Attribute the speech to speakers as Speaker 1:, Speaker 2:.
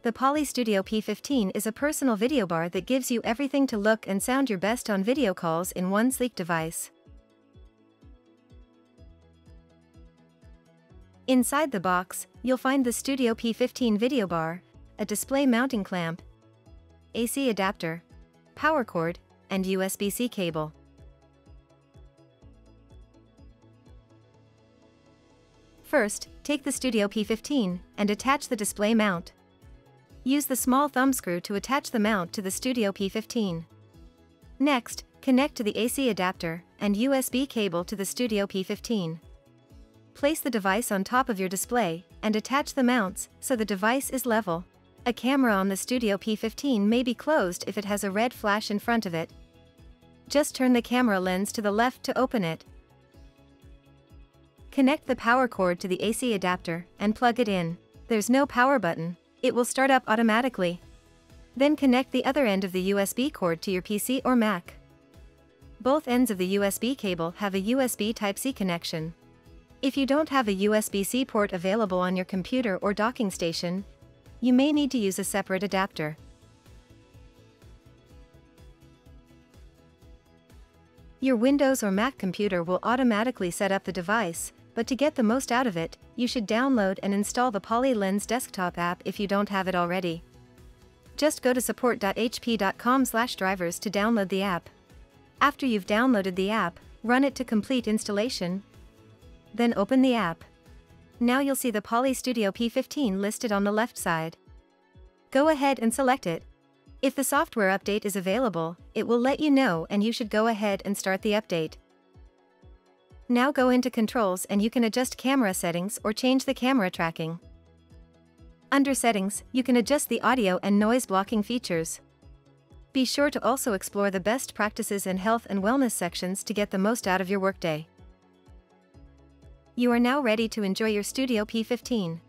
Speaker 1: The Poly Studio P15 is a personal video bar that gives you everything to look and sound your best on video calls in one sleek device. Inside the box, you'll find the Studio P15 video bar, a display mounting clamp, AC adapter, power cord, and USB-C cable. First, take the Studio P15 and attach the display mount. Use the small thumb screw to attach the mount to the Studio P15. Next, connect to the AC adapter and USB cable to the Studio P15. Place the device on top of your display and attach the mounts so the device is level. A camera on the Studio P15 may be closed if it has a red flash in front of it. Just turn the camera lens to the left to open it. Connect the power cord to the AC adapter and plug it in. There's no power button. It will start up automatically. Then connect the other end of the USB cord to your PC or Mac. Both ends of the USB cable have a USB Type-C connection. If you don't have a USB-C port available on your computer or docking station, you may need to use a separate adapter. Your Windows or Mac computer will automatically set up the device, but to get the most out of it, you should download and install the Poly Lens desktop app if you don't have it already. Just go to support.hp.com/drivers to download the app. After you've downloaded the app, run it to complete installation. Then open the app. Now you'll see the Poly Studio P15 listed on the left side. Go ahead and select it. If the software update is available, it will let you know and you should go ahead and start the update. Now go into Controls and you can adjust camera settings or change the camera tracking. Under Settings, you can adjust the audio and noise blocking features. Be sure to also explore the best practices and health and wellness sections to get the most out of your workday. You are now ready to enjoy your Studio P15.